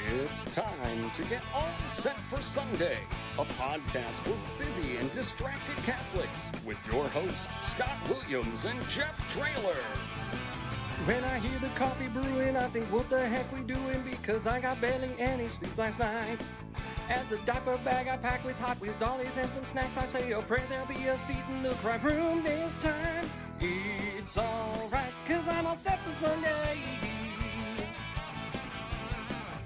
It's time to get all set for Sunday, a podcast for busy and distracted Catholics with your hosts, Scott Williams and Jeff Traylor. When I hear the coffee brewing, I think, what the heck we doing? Because I got barely any sleep last night. As the diaper bag I pack with Hot Wheels dollies and some snacks, I say a prayer there'll be a seat in the crime room this time. It's alright, cause I'm all set for Sunday.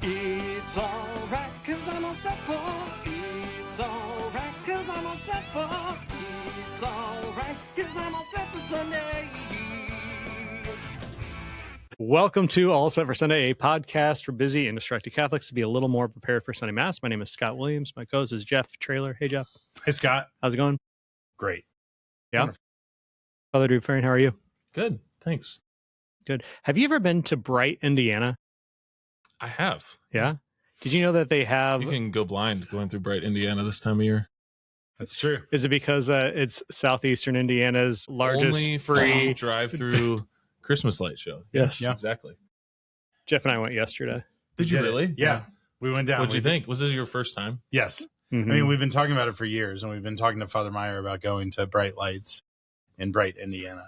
It's alright, cause I'm all set for. It's alright, cause I'm all set for. It's alright, cause I'm all set for Sunday. Welcome to All Set for Sunday, a podcast for busy and distracted Catholics to be a little more prepared for Sunday Mass. My name is Scott Williams. My co-host is Jeff Traylor. Hey, Jeff. Hey, Scott. How's it going? Great. Yeah. Wonderful. Father Dufresne, how are you? Good, thanks. Good. Have you ever been to Bright, Indiana? I have. Yeah. Did you know that they have... You can go blind going through Bright, Indiana this time of year. That's true. Is it because it's southeastern Indiana's largest Only free drive-through Christmas light show. Yes. Yeah. Exactly. Jeff and I went yesterday. Did you it. really? Yeah. We went down. What'd you think? Was this your first time? Yes. Mm-hmm. I mean, we've been talking about it for years, and we've been talking to Father Meyer about going to Bright Lights in Bright, Indiana.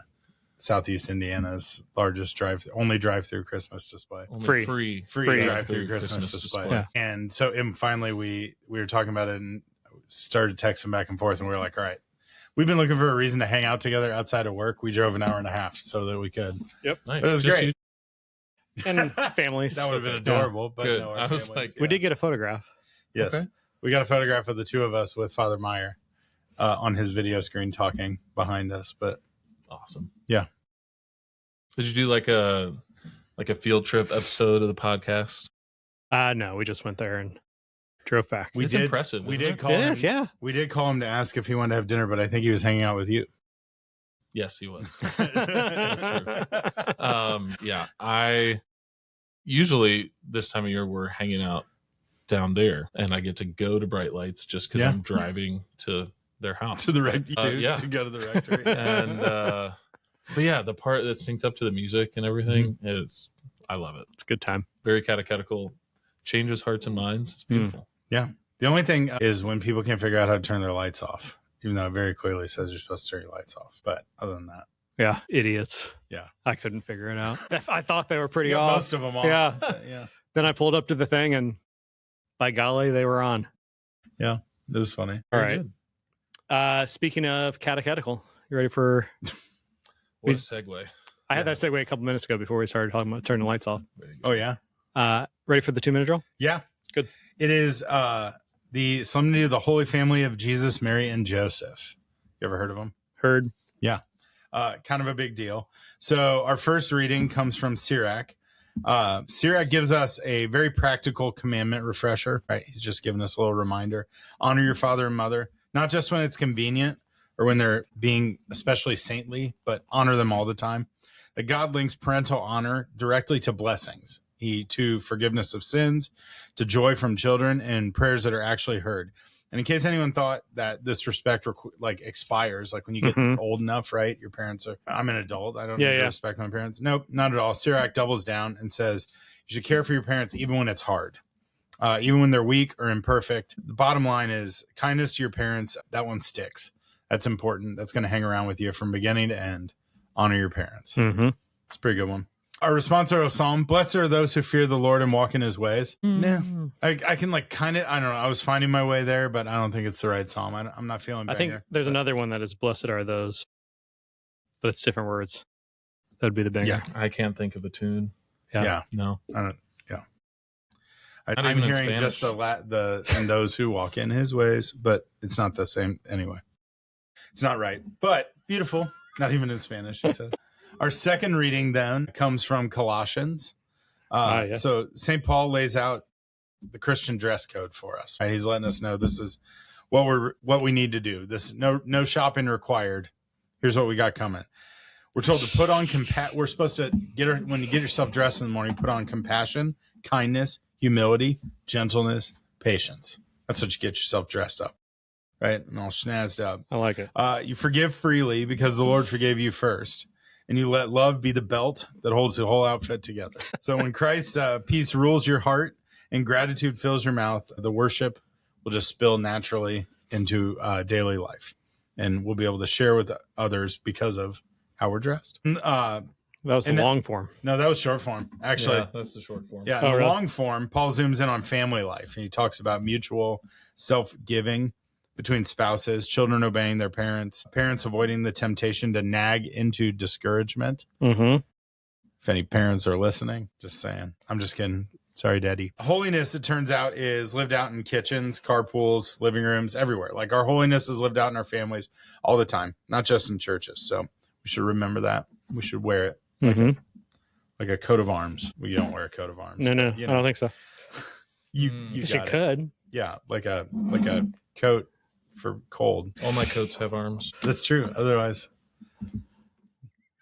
Southeast Indiana's largest only drive-through Christmas display. Only Free. Free drive-through Christmas display. Yeah. And so finally we were talking about it and started texting back and forth, and we were like, all right, we've been looking for a reason to hang out together outside of work. We drove an hour and a half so that we could. Yep. Nice. It was Just great. And families. That would have been Okay. adorable, but Good. no, our I was families, like, We did get a photograph. Yes. Okay. We got a photograph of the two of us with Father Meyer on his video screen talking behind us. But Awesome. Yeah. Did you do like a field trip episode of the podcast? No, we just went there and drove back. It's impressive. We isn't did it? call It him. is, yeah. We did call him to ask if he wanted to have dinner, but I think he was hanging out with you. Yes, he was. That's true. Yeah, I usually this time of year we're hanging out down there, and I get to go to Bright Lights just because Yeah. I'm driving to their house. To the rectory. yeah. To go to the rectory. And but yeah, the part that's synced up to the music and everything is I love it. It's a good time. Very catechetical, changes hearts and minds. It's beautiful. The only thing is when people can't figure out how to turn their lights off, even though it very clearly says you're supposed to turn your lights off. But other than that, Yeah, idiots. Yeah. I couldn't figure it out. I thought they were pretty you got off. most of them off. Yeah. Yeah. Then I pulled up to the thing and by golly, they were on. It was funny. All Very right. good. Speaking of catechetical, you ready for... What a segue. I had that segue a couple minutes ago before we started talking about turning the lights off. Very good. Oh, yeah. Ready for the 2-minute drill? Yeah. Good. It is the Solemnity of the Holy Family of Jesus, Mary, and Joseph. You ever heard of them? Heard. Kind of a big deal. So our first reading comes from Sirach. Sirach gives us a very practical commandment refresher, right? He's just giving us a little reminder. Honor your father and mother, not just when it's convenient or when they're being especially saintly, but honor them all the time. That God links parental honor directly to blessings, to forgiveness of sins, to joy from children, and prayers that are actually heard. And in case anyone thought that this respect expires, like when you get old enough, right? Your parents are, I'm an adult. I don't need to respect my parents. Nope, not at all. Sirach doubles down and says, you should care for your parents even when it's hard, even when they're weak or imperfect. The bottom line is kindness to your parents. That one sticks. That's important. That's going to hang around with you from beginning to end. Honor your parents. Mm-hmm. It's a pretty good one. Our responsorial psalm, blessed are those who fear the Lord and walk in his ways. Yeah. I can kind of, I don't know. I was finding my way there, but I don't think it's the right psalm. I'm not feeling I think there's another one that is blessed are those, but it's different words. That'd be the banger. Yeah. I can't think of a tune. Yeah. No. I'm Not even in hearing just Spanish. the and those who walk in his ways, but it's not the same anyway. It's not right, but beautiful. Not even in Spanish, he said. Our second reading then comes from Colossians. Yes. So St. Paul lays out the Christian dress code for us. Right? He's letting us know this is what we need to do. This no shopping required. Here's what we got coming. We're told to put on we're supposed to when you get yourself dressed in the morning, put on compassion, kindness, humility, gentleness, patience. That's what you get yourself dressed up, right? And all schnazzed up. I like it. You forgive freely because the Lord forgave you first. And you let love be the belt that holds the whole outfit together. So when Christ's peace rules your heart and gratitude fills your mouth, the worship will just spill naturally into daily life. And we'll be able to share with others because of how we're dressed. That was the long form. No, that was short form, actually. Yeah, that's the short form. Yeah, in the long form, Paul zooms in on family life. And he talks about mutual self-giving between spouses, children obeying their parents, parents avoiding the temptation to nag into discouragement. Mm-hmm. If any parents are listening, just saying. I'm just kidding. Sorry, Daddy. Holiness, it turns out, is lived out in kitchens, carpools, living rooms, everywhere. Like our holiness is lived out in our families all the time, not just in churches. So we should remember that. We should wear it like a coat of arms. We don't wear a coat of arms. No, you I know. don't think so. You She could. Yeah, like a coat for cold. All my coats have arms. That's true. Otherwise,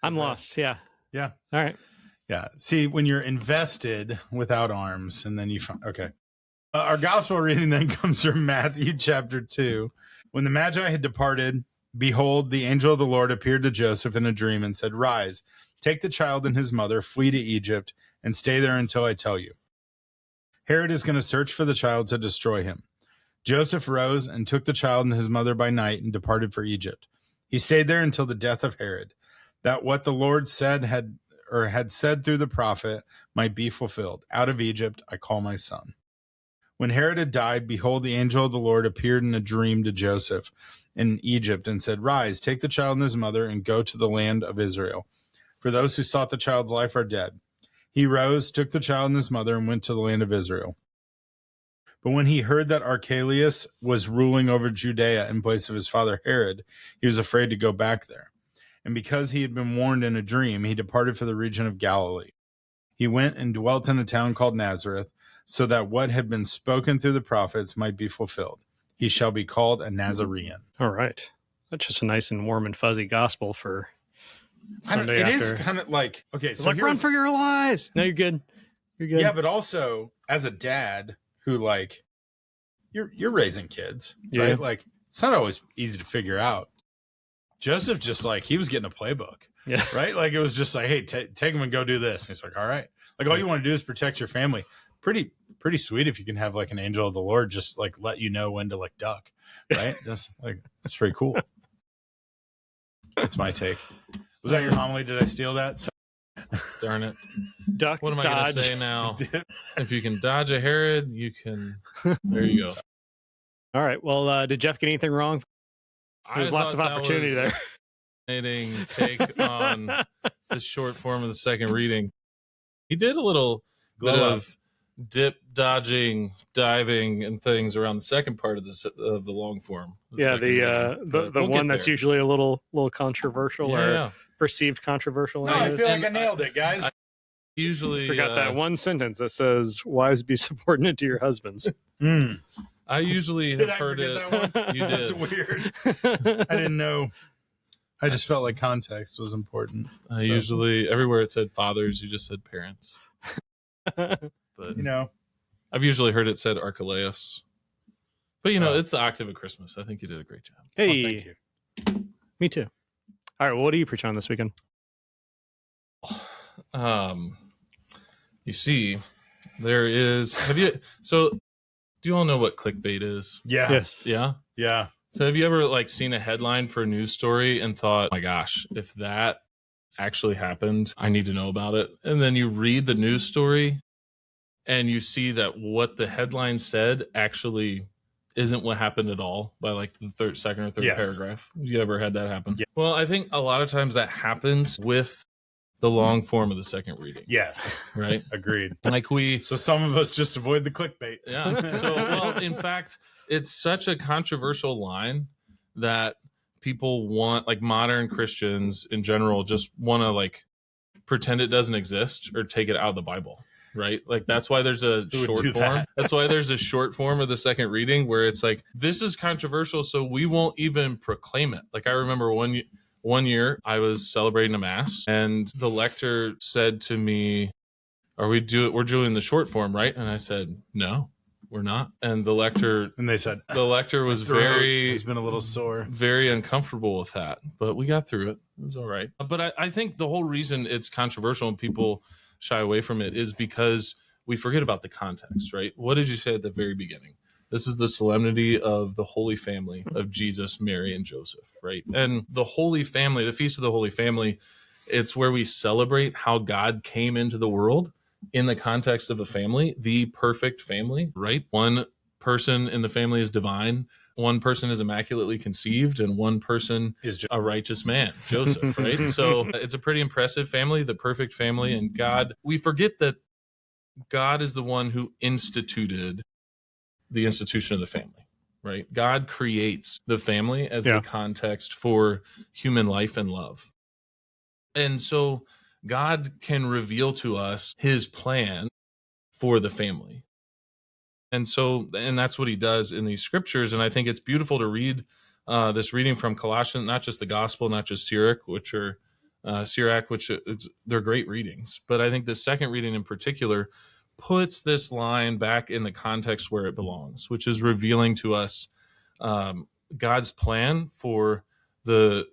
I'm lost. Yeah. Yeah. All right. Yeah. See, when you're invested without arms, and then you find, okay. Our gospel reading then comes from Matthew chapter 2. When the Magi had departed, behold, the angel of the Lord appeared to Joseph in a dream and said, "Rise, take the child and his mother, flee to Egypt, and stay there until I tell you. Herod is going to search for the child to destroy him." Joseph rose and took the child and his mother by night and departed for Egypt. He stayed there until the death of Herod, that what the Lord had said through the prophet might be fulfilled. Out of Egypt I call my son. When Herod had died, behold, the angel of the Lord appeared in a dream to Joseph in Egypt and said, "Rise, take the child and his mother and go to the land of Israel. For those who sought the child's life are dead." He rose, took the child and his mother, and went to the land of Israel. But when he heard that Archelaus was ruling over Judea in place of his father Herod, he was afraid to go back there. And because he had been warned in a dream, he departed for the region of Galilee. He went and dwelt in a town called Nazareth, so that what had been spoken through the prophets might be fulfilled. He shall be called a Nazarene. All right. That's just a nice and warm and fuzzy gospel for Sunday It after. is kind of like, okay, It's so like, run for your lives. No, you're good. You're good. yeah, but also as a dad who like you're raising kids, Yeah. right? Like it's not always easy to figure out. Joseph just like he was getting a playbook, Yeah. right? Like it was just like, hey, take him and go do this. And he's like, all right. Like all you want to do is protect your family. Pretty sweet if you can have like an angel of the Lord just like let you know when to like duck, right? That's pretty cool. That's my take. Was that your homily? Did I steal that? Darn it. Duck, What am I dodge. going to say now? If you can dodge a Herod, you can. There you go. All right. Well, did Jeff get anything wrong? There's I lots of thought that opportunity was there. a fascinating take on the short form of the second reading. He did a little bit Glow up. of dip, dodging, diving, and things around the second part of the long form. Yeah, second reading. the We'll one get that's there. usually a little controversial or Yeah. perceived controversial. No, I anyways. feel like I And nailed it, guys. Usually, Forgot that one sentence that says, "Wives be subordinate to your husbands." I usually Did have I heard forget it. that one? You That's did. weird. I didn't know. I just felt like context was important. I So, usually everywhere it said fathers, you just said parents. But you know, I've usually heard it said Archelaus. But it's the octave of Christmas. I think you did a great job. Hey, thank you. me too. All right. Well, what are you preaching on this weekend? You see, there is. Do you all know what clickbait is? Yeah. Yes. Yeah. Yeah. So have you ever seen a headline for a news story and thought, "Oh my gosh, if that actually happened, I need to know about it." And then you read the news story and you see that what the headline said actually isn't what happened at all by the second or third Yes. paragraph. Have you ever had that happen? Yeah. Well, I think a lot of times that happens with the long form of the second reading, Yes. right? Agreed. We So some of us just avoid the clickbait. yeah. So, well, in fact, it's such a controversial line that people want, modern Christians in general, just want to pretend it doesn't exist or take it out of the Bible, right? That's why there's a Who would short do form. that? That's why there's a short form of the second reading where it's this is controversial, so we won't even proclaim it. I remember one year I was celebrating a mass and the lector said to me, we're doing the short form, right? And I said, "No, we're not." And the lector And they said, was throat has been a little sore. very uncomfortable with that, but we got through it. It was all right. But I think the whole reason it's controversial and people shy away from it is because we forget about the context, right? What did you say at the very beginning? This is the solemnity of the Holy Family of Jesus, Mary, and Joseph, right? And the Holy Family, the Feast of the Holy Family, it's where we celebrate how God came into the world in the context of a family, the perfect family, right? One person in the family is divine, one person is immaculately conceived, and one person is a righteous man, Joseph, right? So it's a pretty impressive family, the perfect family. And God, we forget that God is the one who instituted the institution of the family, right? God creates the family as the context for human life and love. And so God can reveal to us his plan for the family. And that's what he does in these scriptures. And I think it's beautiful to read this reading from Colossians, not just the gospel, not just Sirach, they're great readings. But I think the second reading in particular puts this line back in the context where it belongs, which is revealing to us God's plan for the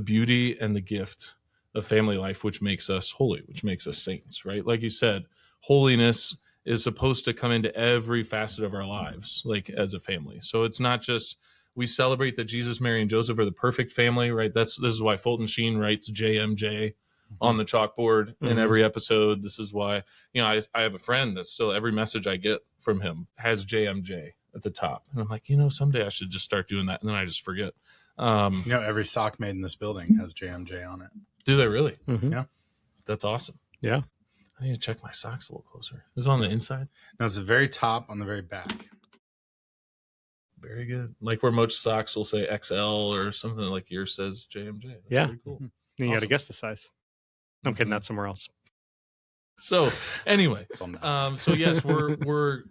beauty and the gift of family life, which makes us holy, which makes us saints, right? Like you said, holiness is supposed to come into every facet of our lives, like as a family. So it's not just we celebrate that Jesus, Mary, and Joseph are the perfect family, right? This is why Fulton Sheen writes JMJ on the chalkboard in every episode. This is why, I have a friend that still every message I get from him has JMJ at the top. And I'm like, someday I should just start doing that. And then I just forget. Every sock made in this building has JMJ on it. Do they really? Mm-hmm. Yeah. That's awesome. Yeah. I need to check my socks a little closer. Is it on the inside? No, it's the very top on the very back. Very good. Like where most socks will say XL or something, like yours says JMJ. That's pretty cool. And you got to guess the size. I'm kidding. That's somewhere else. So anyway, so yes, we're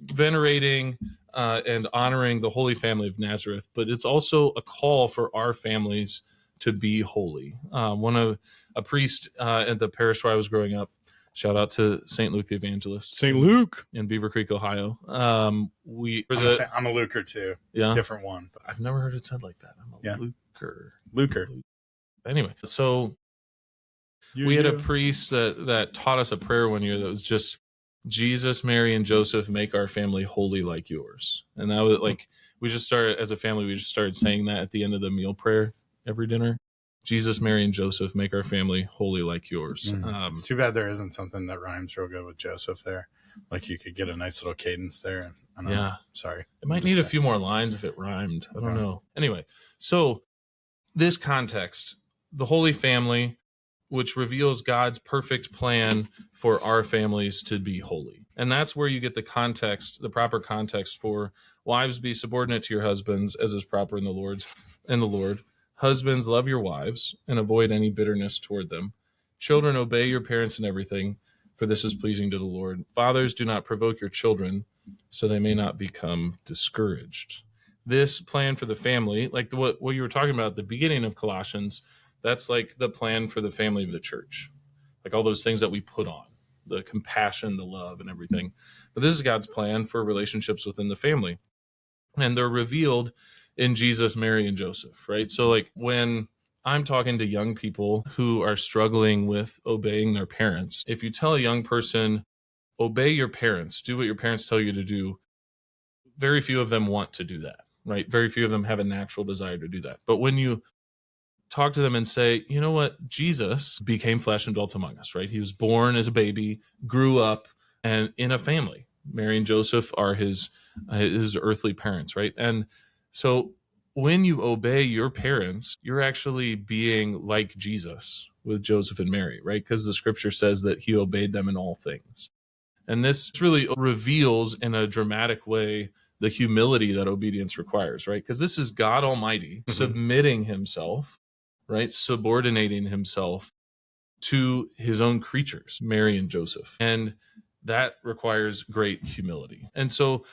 venerating and honoring the Holy Family of Nazareth, but it's also a call for our families to be holy. A priest at the parish where I was growing up, shout out to St. Luke the Evangelist. St. Luke. In Beaver Creek, Ohio. I'm a Luker too. Yeah. Different one. But I've never heard it said like that. I'm a Luker. Anyway, so we had a priest that taught us a prayer one year that was just, Jesus, Mary, and Joseph, make our family holy like yours. And that was like, we just started, as a family, we just started saying that at the end of the meal prayer every dinner. Jesus, Mary, and Joseph, make our family holy like yours. It's too bad there isn't something that rhymes real good with Joseph there. Like you could get a nice little cadence there. I don't know. Sorry. It might need a few more lines if it rhymed. I don't know. Anyway, so this context, the Holy Family, which reveals God's perfect plan for our families to be holy. And that's where you get the context, the proper context for wives be subordinate to your husbands as is proper in the Lord. Husbands, love your wives and avoid any bitterness toward them. Children, obey your parents in everything, for this is pleasing to the Lord. Fathers, do not provoke your children, so they may not become discouraged. This plan for the family, like what you were talking about at the beginning of Colossians, that's like the plan for the family of the church. Like all those things that we put on, the compassion, the love, and everything. But this is God's plan for relationships within the family. And they're revealed in Jesus, Mary, and Joseph, right? So like when I'm talking to young people who are struggling with obeying their parents, if you tell a young person, obey your parents, do what your parents tell you to do, very few of them want to do that, right? Very few of them have a natural desire to do that. But when you talk to them and say, you know what, Jesus became flesh and dwelt among us, right? He was born as a baby, grew up, and in a family. Mary and Joseph are his earthly parents, right? And so when you obey your parents, you're actually being like Jesus with Joseph and Mary, right? Because the scripture says that he obeyed them in all things. And this really reveals in a dramatic way the humility that obedience requires, right? Because this is God Almighty submitting himself, right? Subordinating himself to his own creatures, Mary and Joseph. And that requires great humility. And so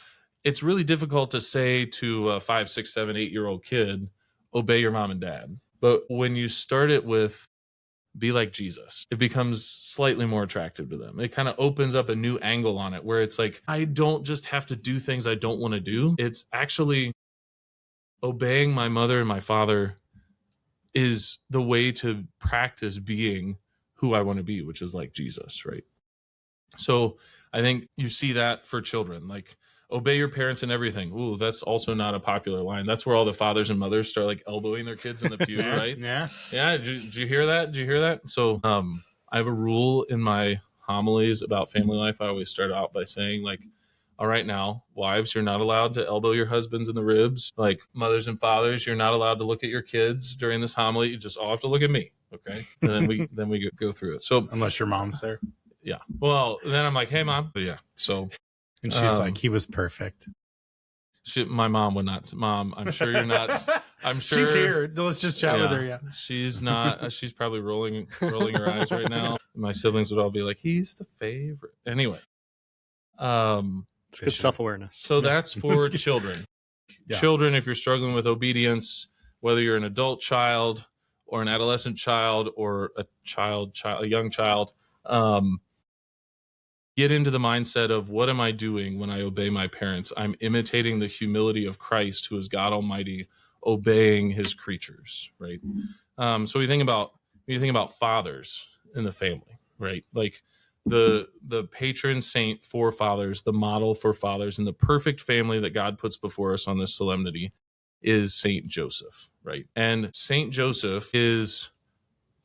it's really difficult to say to a 5, 6, 7, 8-year-old kid, obey your mom and dad. But when you start it with be like Jesus, it becomes slightly more attractive to them. It kind of opens up a new angle on it where it's like, I don't just have to do things I don't want to do. It's actually obeying my mother and my father is the way to practice being who I want to be, which is like Jesus, right? So I think you see that for children, like obey your parents in everything. Ooh, that's also not a popular line. That's where all the fathers and mothers start like elbowing their kids in the pew, right? Yeah. Yeah. Did you hear that? Did you hear that? So I have a rule in my homilies about family life. I always start out by saying, like, all right, now, wives, you're not allowed to elbow your husbands in the ribs. Like, mothers and fathers, you're not allowed to look at your kids during this homily. You just all have to look at me, okay? And then we go through it. So Unless your mom's there. yeah. Well, then I'm like, hey, mom. But yeah. So And she's like, he was perfect. my mom would not. Mom, I'm sure you're not. I'm sure She's here. Let's just chat with her. Yeah. She's not. She's probably rolling her eyes right now. My siblings would all be like, he's the favorite. Anyway. It's good self-awareness. So that's for children. Yeah. Children, if you're struggling with obedience, whether you're an adult child or an adolescent child or a young child, get into the mindset of, what am I doing when I obey my parents? I'm imitating the humility of Christ, who is God Almighty, obeying his creatures, right? So we think about fathers in the family, right? Like the patron saint for fathers, the model for fathers, and the perfect family that God puts before us on this solemnity is Saint Joseph, right? And Saint Joseph is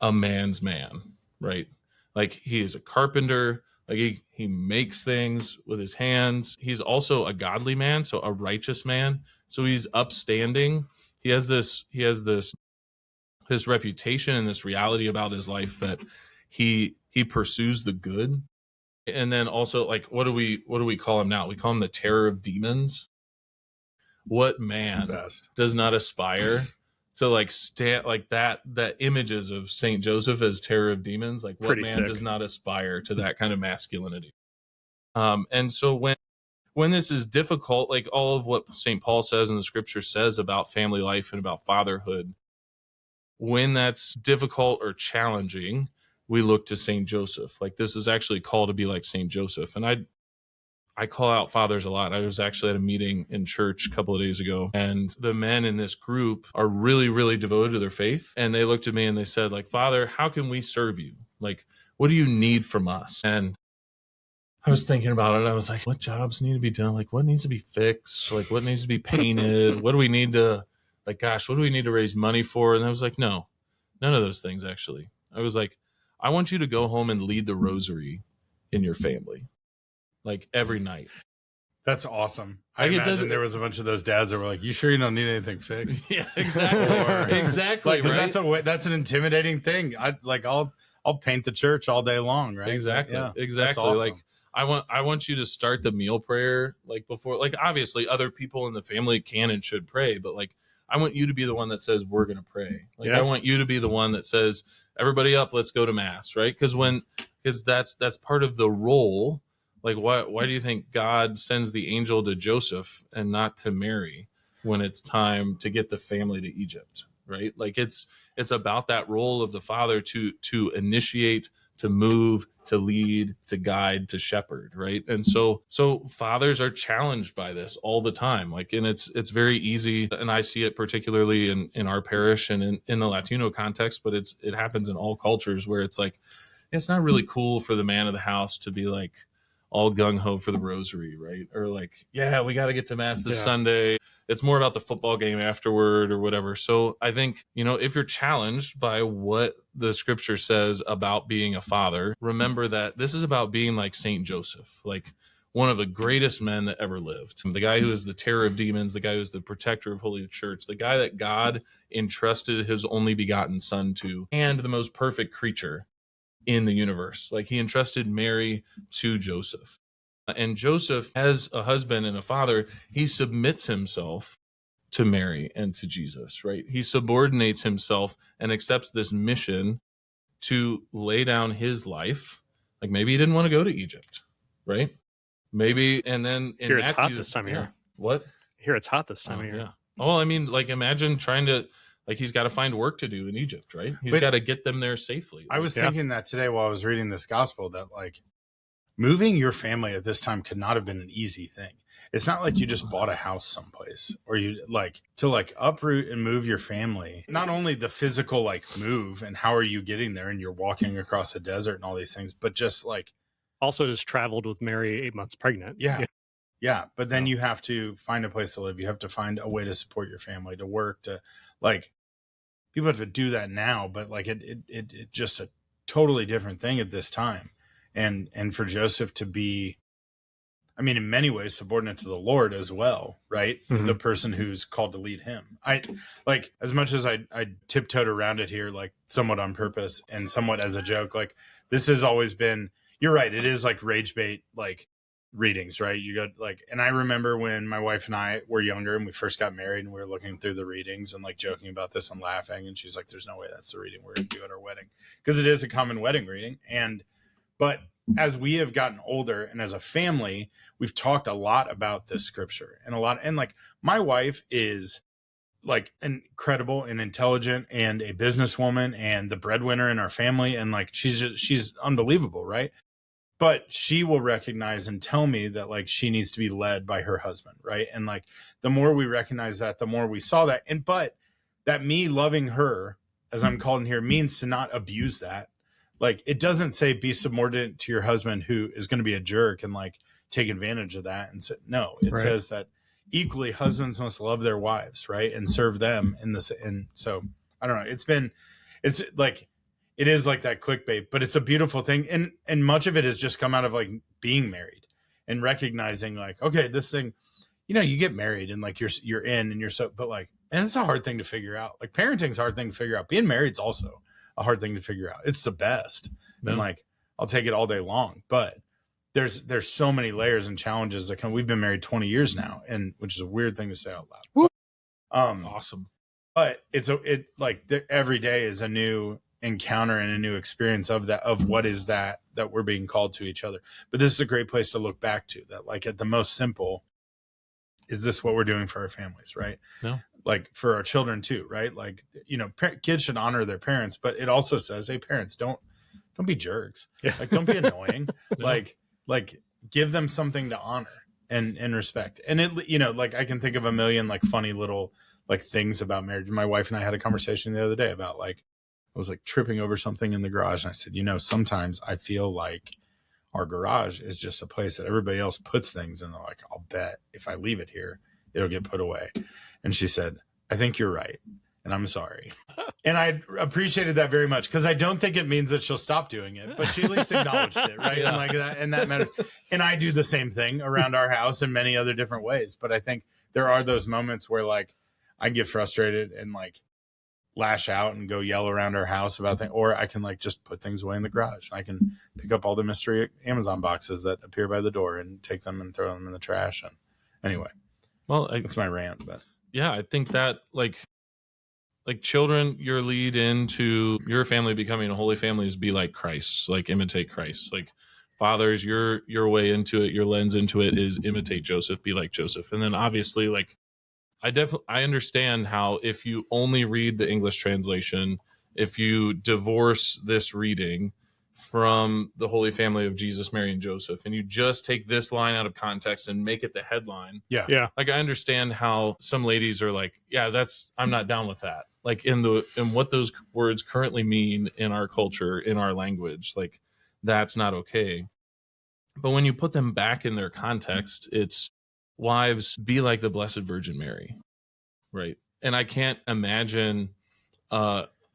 a man's man, right? Like, he is a carpenter. Like, he makes things with his hands. He's also a godly man, so a righteous man. So he's upstanding. He has this reputation and this reality about his life that he pursues the good. And then also, like, what do we call him now? We call him the terror of demons. What man does not aspire to like stand like that images of Saint Joseph as terror of demons? Like, what Pretty man sick. does not aspire to that kind of masculinity? And so when this is difficult, like all of what St. Paul says in the scripture says about family life and about fatherhood, when that's difficult or challenging, we look to St. Joseph. Like, this is actually called to be like St. Joseph. And I call out fathers a lot. I was actually at a meeting in church a couple of days ago, and the men in this group are really, really devoted to their faith. And they looked at me and they said, like, Father, how can we serve you? Like, what do you need from us? And I was thinking about it. I was like, what jobs need to be done? Like, what needs to be fixed? Like, what needs to be painted? What do we need to, like, gosh, what do we need to raise money for? And I was like, no, none of those things, actually. I was like, I want you to go home and lead the rosary in your family, like, every night. That's awesome. I Like, imagine there was a bunch of those dads that were like, you sure you don't need anything fixed? Yeah, exactly. Exactly. Like, 'cause right? that's an intimidating thing. I'll paint the church all day long, right? Exactly. Yeah, Exactly. that's awesome. Like, I want you to start the meal prayer, like, before, like, obviously other people in the family can and should pray, but like, I want you to be the one that says, we're going to pray. Like, Yeah. I want you to be the one that says, everybody up, let's go to mass. Right. Because that's part of the role. Like, why do you think God sends the angel to Joseph and not to Mary when it's time to get the family to Egypt? Right. Like, it's about that role of the father to initiate, to move, to lead, to guide, to shepherd, right? And so fathers are challenged by this all the time. Like, and it's very easy, and I see it particularly in our parish and in the Latino context, but it happens in all cultures, where it's like, it's not really cool for the man of the house to be like all gung-ho for the rosary, right? Or like, yeah, we got to get to mass this Sunday. It's more about the football game afterward or whatever. So I think, if you're challenged by what the scripture says about being a father, remember that this is about being like Saint Joseph, like one of the greatest men that ever lived. The guy who is the terror of demons, the guy who is the protector of Holy Church, the guy that God entrusted his only begotten son to, and the most perfect creature in the universe. Like, he entrusted Mary to Joseph. And Joseph, as a husband and a father, he submits himself to Mary and to Jesus, right? He subordinates himself and accepts this mission to lay down his life. Like, maybe he didn't want to go to Egypt, right? Maybe, and then in Here Matthew, it's hot this time of year. What? Here it's hot this time of year. Yeah. Oh, I mean, like, imagine trying to, like, he's got to find work to do in Egypt, right? He's got to get them there safely. I was thinking that today while I was reading this gospel, that like moving your family at this time could not have been an easy thing. It's not like you just bought a house someplace, or you like to like uproot and move your family. Not only the physical like move and how are you getting there, and you're walking across a desert and all these things, but just like also just traveled with Mary 8 months pregnant. Yeah. But then you have to find a place to live. You have to find a way to support your family, to work, to like, people have to do that now, but like it just a totally different thing at this time. And for Joseph to be, I mean, in many ways subordinate to the Lord as well, right? Mhm. The person who's called to lead him. I like, as much as I tiptoed around it here, like somewhat on purpose and somewhat as a joke, like this has always been, you're right. It is like rage bait, like readings, right? You got like, and I remember when my wife and I were younger and we first got married and we were looking through the readings and like joking about this and laughing. And she's like, there's no way that's the reading we're going to do at our wedding. Because it is a common wedding reading. But as we have gotten older and as a family, we've talked a lot about this scripture and like my wife is like incredible and intelligent and a businesswoman and the breadwinner in our family. And like, she's unbelievable. Right. But she will recognize and tell me that like she needs to be led by her husband. Right. And like the more we recognize that, the more we saw that. But that me loving her, as I'm called in here, means to not abuse that. Like it doesn't say be subordinate to your husband who is going to be a jerk and like take advantage of that. And so, no, it says that equally husbands must love their wives, right, and serve them in this. And so I don't know. It's like it is like that clickbait, but it's a beautiful thing, and much of it has just come out of like being married and recognizing like, okay, this thing, you know, you get married and like you're in and you're so, but like, and it's a hard thing to figure out. Like parenting's a hard thing to figure out. Being married's also a hard thing to figure out. It's the best. And like, I'll take it all day long, but there's so many layers and challenges that we've been married 20 years now, and which is a weird thing to say out loud. Awesome. But every day is a new encounter and a new experience of what is that we're being called to each other. But this is a great place to look back to that. Like at the most simple, is this what we're doing for our families? Right. No. Like for our children too, right? Like, you know, kids should honor their parents, but it also says, hey, parents, don't be jerks. Yeah. Like, don't be annoying. No. Like give them something to honor and respect. And it, you know, like I can think of a million like funny little like things about marriage. My wife and I had a conversation the other day about like, I was like tripping over something in the garage. And I said, you know, sometimes I feel like our garage is just a place that everybody else puts things in. Like, I'll bet if I leave it here, it'll get put away. And she said, I think you're right. And I'm sorry. And I appreciated that very much because I don't think it means that she'll stop doing it, but she at least acknowledged it. Right. Yeah. And like that, and that matters. And I do the same thing around our house in many other different ways. But I think there are those moments where like I get frustrated and like lash out and go yell around our house about things, or I can like just put things away in the garage. I can pick up all the mystery Amazon boxes that appear by the door and take them and throw them in the trash. And anyway, Well, that's my rant, but yeah, I think that like children, your lead into your family becoming a holy family is be like Christ, like imitate Christ. Like fathers, your way into it, your lens into it is imitate Joseph, be like Joseph. And then obviously like I understand how if you only read the English translation, if you divorce this reading from the Holy Family of Jesus, Mary, and Joseph, and you just take this line out of context and make it the headline. Yeah. Like I understand how some ladies are like, yeah, I'm not down with that. Like in what those words currently mean in our culture, in our language, like that's not okay. But when you put them back in their context, it's wives, be like the Blessed Virgin Mary, right? And I can't imagine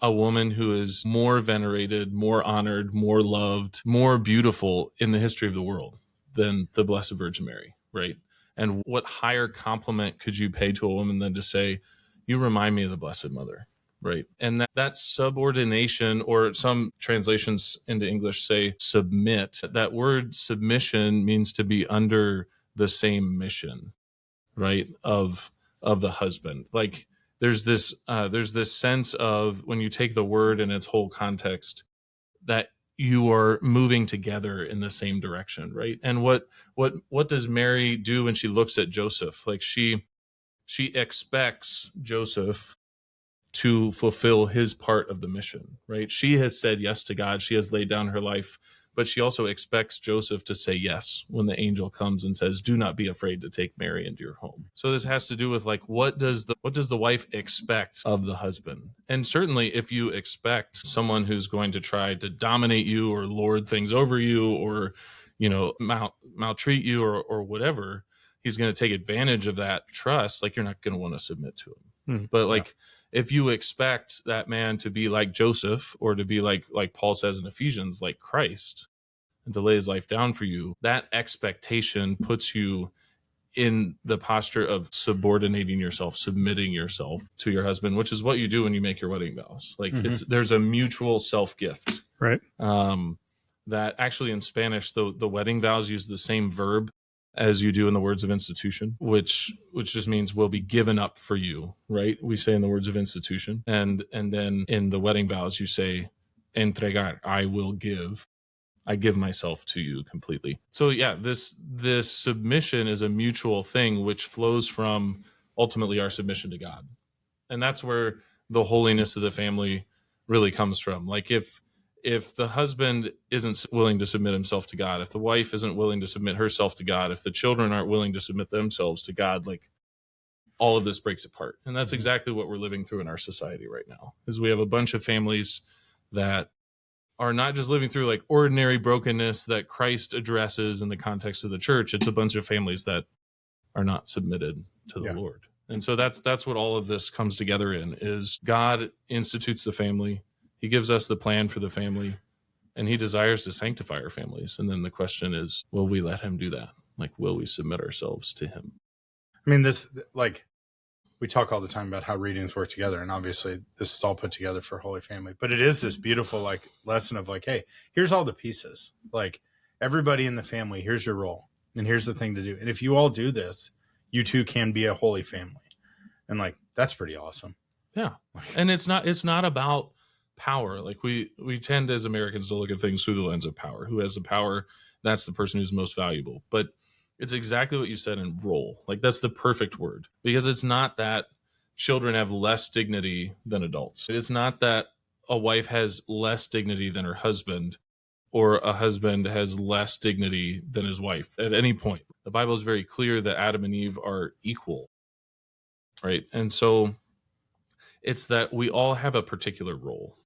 a woman who is more venerated, more honored, more loved, more beautiful in the history of the world than the Blessed Virgin Mary, right? And what higher compliment could you pay to a woman than to say, you remind me of the Blessed Mother, right? And that subordination, or some translations into English say submit. That word submission means to be under the same mission, right, of the husband. Like there's this sense of, when you take the word in its whole context, that you are moving together in the same direction, right? And what does Mary do when she looks at Joseph? Like she expects Joseph to fulfill his part of the mission, right? She has said yes to God. She has laid down her life, but she also expects Joseph to say yes when the angel comes and says, do not be afraid to take Mary into your home. So this has to do with like, what does the wife expect of the husband? And certainly if you expect someone who's going to try to dominate you or lord things over you, or, maltreat you or whatever, he's going to take advantage of that trust. Like, you're not going to want to submit to him. But like, if you expect that man to be like Joseph, or to be like Paul says in Ephesians, like Christ, and to lay his life down for you, that expectation puts you in the posture of subordinating yourself, submitting yourself to your husband, which is what you do when you make your wedding vows. Like, there's a mutual self-gift. Right. That actually in Spanish, the wedding vows use the same verb as you do in the words of institution, which just means will be given up for you, right? We say in the words of institution. And then in the wedding vows, you say, entregar, I will give. I give myself to you completely. So yeah, this submission is a mutual thing, which flows from ultimately our submission to God. And that's where the holiness of the family really comes from. Like, if the husband isn't willing to submit himself to God, if the wife isn't willing to submit herself to God, if the children aren't willing to submit themselves to God, like, all of this breaks apart. And that's exactly what we're living through in our society right now, is we have a bunch of families that are not just living through like ordinary brokenness that Christ addresses in the context of the church. It's a bunch of families that are not submitted to the Lord. And so that's what all of this comes together in, is God institutes the family. He gives us the plan for the family, and he desires to sanctify our families. And then the question is, will we let him do that? Like, will we submit ourselves to him? I mean, this, like, we talk all the time about how readings work together, and obviously this is all put together for Holy Family, but it is this beautiful like lesson of like, hey, here's all the pieces. Like, everybody in the family, here's your role, and here's the thing to do. And if you all do this, you too can be a holy family. And like, that's pretty awesome. Yeah. And it's not about power. Like, we tend as Americans to look at things through the lens of power. Who has the power? That's the person who's most valuable. But it's exactly what you said in role. Like, that's the perfect word, because it's not that children have less dignity than adults. It's not that a wife has less dignity than her husband, or a husband has less dignity than his wife at any point. The Bible is very clear that Adam and Eve are equal, right? And so it's that we all have a particular role.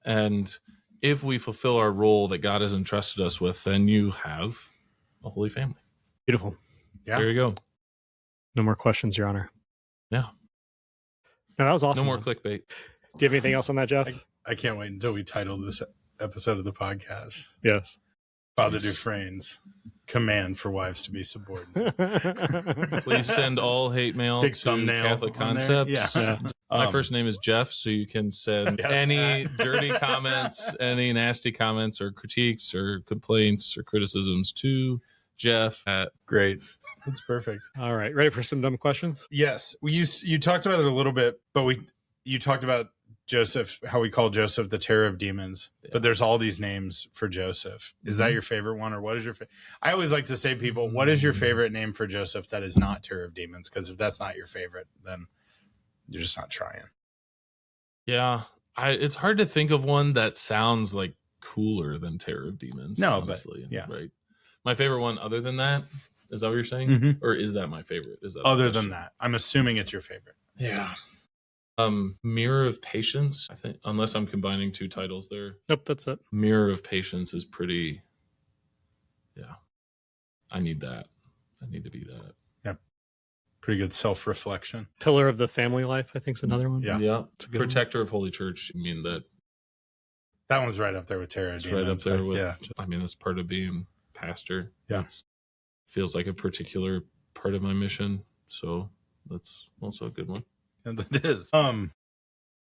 And if we fulfill our role that God has entrusted us with, then you have a holy family. Beautiful. Yeah. There you go. No more questions, Your Honor. Yeah. No, that was awesome. No more clickbait. Do you have anything else on that, Jeff? I can't wait until we title this episode of the podcast Yes. Father Dufresne's command for wives to be subordinate. Please send all hate mail Big to thumbnail Catholic on there. Concepts. Yeah. My first name is Jeff, so you can send any dirty comments, any nasty comments or critiques or complaints or criticisms to Jeff at... Great. That's perfect. All right. Ready for some dumb questions? Yes. You talked about it a little bit, but you talked about Joseph, how we call Joseph the terror of demons, but there's all these names for Joseph. Is that your favorite one, or what is your I always like to say, people, what is your favorite name for Joseph that is not terror of demons? Because if that's not your favorite, then you're just not trying. Yeah. It's hard to think of one that sounds like cooler than terror of demons. No, honestly. but yeah. Right. My favorite one other than that, is that what you're saying? Or is that my favorite? Is that other than that? I'm assuming it's your favorite. Yeah. Mirror of Patience, I think, unless I'm combining two titles there. Nope, that's it. Mirror of Patience is pretty, I need that. I need to be that. Yep. Pretty good self-reflection. Pillar of the Family Life, I think, is another one. Yeah. It's a good Protector of Holy Church. I mean, that one's right up there with terror. it's right up there with, I mean, that's part of being pastor. Yeah. It feels like a particular part of my mission. So that's also a good one. And that is. All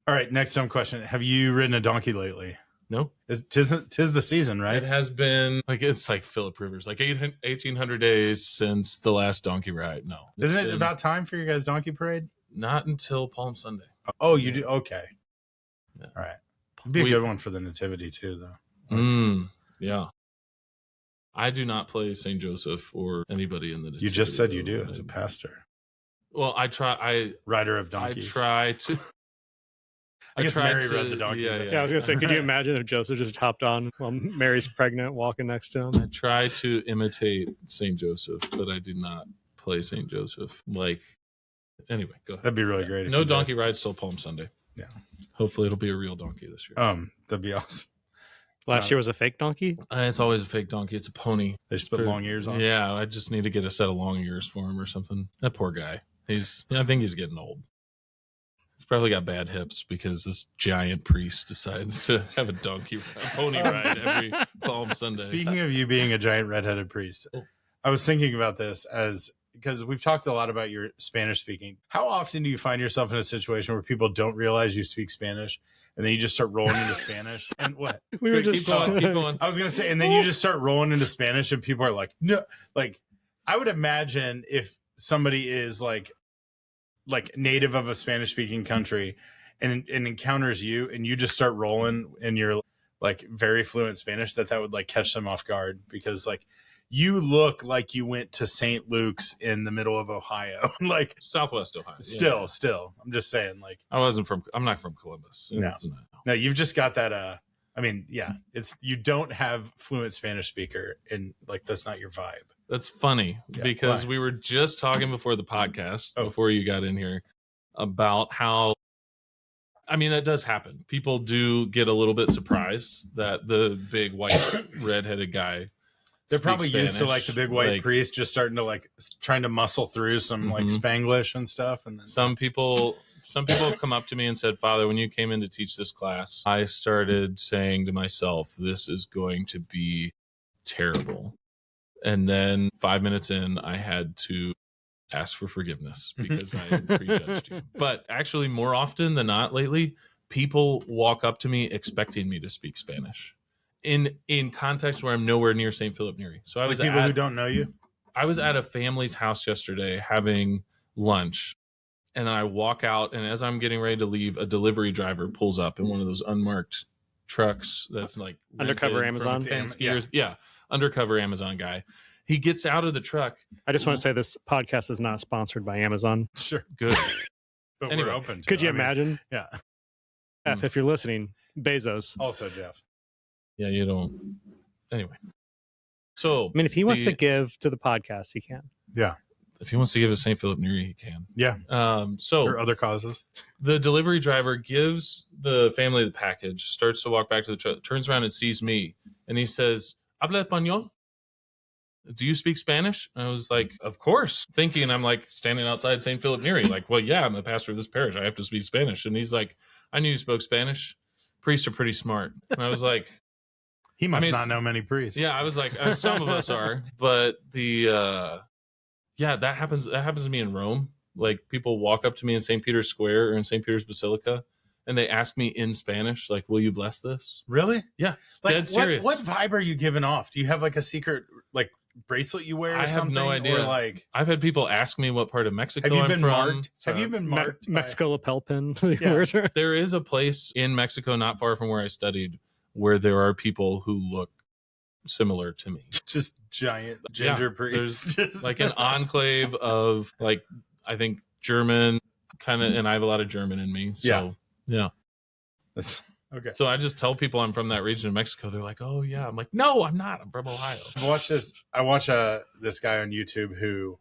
right, next dumb question. Have you ridden a donkey lately? No. Tis the season, right? It has been it's like Philip Rivers, like 1,800 days since the last donkey ride. No. Isn't it about time for your guys' donkey parade? Not until Palm Sunday. Oh, you do? Okay. Yeah. All right. It'd be a good one for the nativity too, though. Yeah. I do not play St. Joseph or anybody in the nativity. You just said you do as a pastor. Well, Rider of donkeys. I try to. I guess Mary rode the donkey. Yeah, I was going to say, could you imagine if Joseph just hopped on while Mary's pregnant, walking next to him? I try to imitate St. Joseph, but I do not play St. Joseph. Anyway, go ahead. That'd be really great. No donkey rides till Palm Sunday. Yeah. Hopefully it'll be a real donkey this year. That'd be awesome. Last year was a fake donkey. It's always a fake donkey. It's a pony. They just put long ears on. Yeah, I just need to get a set of long ears for him or something. That poor guy. I think he's getting old. He's probably got bad hips because this giant priest decides to have a pony ride every Palm Sunday. Speaking of you being a giant redheaded priest, I was thinking about this because we've talked a lot about your Spanish speaking. How often do you find yourself in a situation where people don't realize you speak Spanish and then you just start rolling into Spanish? And what? We were just keep going. I was going to say, and then you just start rolling into Spanish and people are like, no, like I would imagine if somebody is like native of a Spanish speaking country and encounters you and you just start rolling in your like very fluent Spanish, that would like catch them off guard because like you look like you went to St. Luke's in the middle of Ohio, like Southwest Ohio. Still, I'm just saying, like I'm not from Columbus. No, you've just got that. You don't have fluent Spanish speaker, and like that's not your vibe. That's funny because we were just talking before the podcast, before you got in here, about how, I mean, that does happen. People do get a little bit surprised that the big white redheaded guy. They're probably Spanish. used to like the big white priest just starting to like trying to muscle through some like Spanglish and stuff. And then some people have come up to me and said, Father, when you came in to teach this class, I started saying to myself, this is going to be terrible. And then 5 minutes in, I had to ask for forgiveness because I prejudged you. But actually, more often than not lately, people walk up to me expecting me to speak Spanish in context where I'm nowhere near St. Philip Neri. So I was people who don't know you. I was at a family's house yesterday having lunch, and I walk out, and as I'm getting ready to leave, a delivery driver pulls up in one of those unmarked trucks that's like undercover Amazon. Yeah, undercover Amazon guy. He gets out of the truck. I just want to say this podcast is not sponsored by Amazon. Sure. Good. But Anyway, we're open to Could it. you imagine? Yeah. Jeff, if you're listening, Bezos. Also, Jeff. Yeah, you don't. Anyway. So, I mean, if he wants to give to the podcast, he can. Yeah. if he wants to give to St. Philip Neri, he can. Yeah. So or other causes. The delivery driver gives the family the package, starts to walk back to the truck, turns around and sees me, and he says, "Habla español? Do you speak Spanish?" I was like, "Of course," thinking I'm like standing outside St. Philip Neri, like, "Well, yeah, I'm the pastor of this parish. I have to speak Spanish." And he's like, "I knew you spoke Spanish. Priests are pretty smart." And I was like, he must not know many priests. Yeah, I was like, some of us are, but that happens to me in Rome. Like, people walk up to me in St. Peter's Square or in St. Peter's Basilica, and they ask me in Spanish, like, "Will you bless this?" Really? Yeah, like, dead serious. What vibe are you giving off? Do you have like a secret like bracelet you wear? Or I have no idea. Or like, I've had people ask me what part of Mexico have you I'm been from. marked? Have you been marked? Mexico lapel pin. Yeah. There is a place in Mexico not far from where I studied where there are people who look similar to me. Just giant ginger priests. Just like an enclave of, like, I think German kind of, and I have a lot of German in me. So yeah. That's okay. So I just tell people I'm from that region of Mexico. They're like, "Oh yeah." I'm like, "No, I'm not. I'm from Ohio." I watch this guy on YouTube who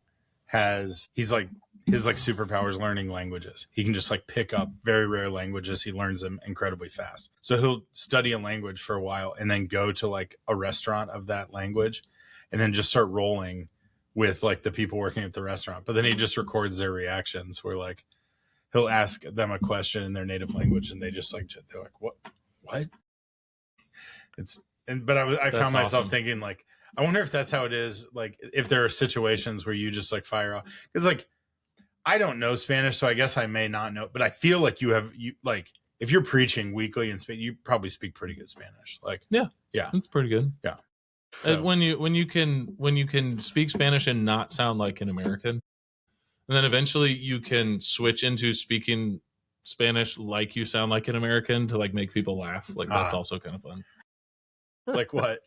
he's like, his like superpowers learning languages. He can just like pick up very rare languages. He learns them incredibly fast. So he'll study a language for a while and then go to like a restaurant of that language and then just start rolling with like the people working at the restaurant. But then he just records their reactions where like he'll ask them a question in their native language and they just like, they're like, what? But I found myself thinking like, I wonder if that's how it is. Like if there are situations where you just like fire off, because like, I don't know Spanish, so I guess I may not know, but I feel like you like, if you're preaching weekly in Spanish, you probably speak pretty good Spanish. Like, yeah, it's pretty good. Yeah. So, when you can speak Spanish and not sound like an American, and then eventually you can switch into speaking Spanish like you sound like an American to like make people laugh. Like that's also kind of fun. Like what?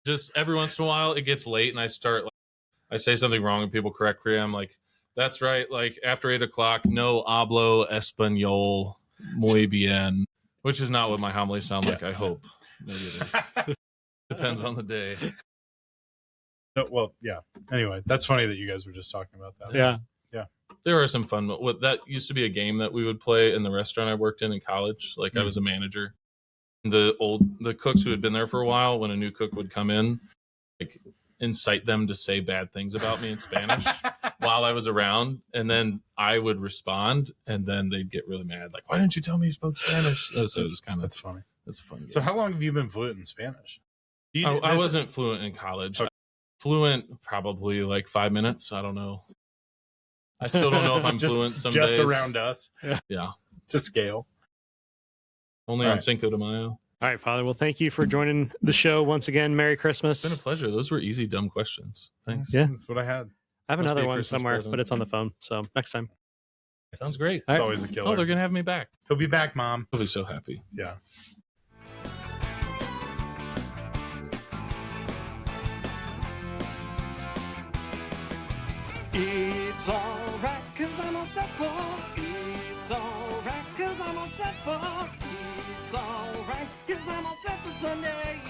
Just every once in a while it gets late and I say something wrong and people correct me. I'm like, "That's right. Like after 8:00, no hablo español muy bien," which is not what my homilies sound like. I hope. Maybe it is. Depends on the day. Well, yeah. Anyway, that's funny that you guys were just talking about that. Yeah. There are some fun. That used to be a game that we would play in the restaurant I worked in college. Like I was a manager, The cooks who had been there for a while, when a new cook would come in, like incite them to say bad things about me in Spanish while I was around, and then I would respond, and then they'd get really mad, like, "Why didn't you tell me you spoke Spanish?" So it was kind of That's funny. That's a fun game. So how long have you been fluent in Spanish? I wasn't fluent in college. Okay. Fluent probably like 5 minutes. I don't know. I still don't know if I'm fluent some just days. around us. Yeah. To scale. Only All on right. Cinco de Mayo. All right, Father. Well, thank you for joining the show once again. Merry Christmas. It's been a pleasure. Those were easy, dumb questions. Thanks. Yeah. That's what I had. I have Must be another a one Christmas somewhere, present. but it's on the phone. So next time. Sounds great. All It's right. always a Oh, killer. they're going to have me back. He'll be back, Mom. I'll be so happy. Yeah. It's alright, cause I'm all set for. It's alright, cause I'm all set for. It's alright, cause I'm all set for Sunday.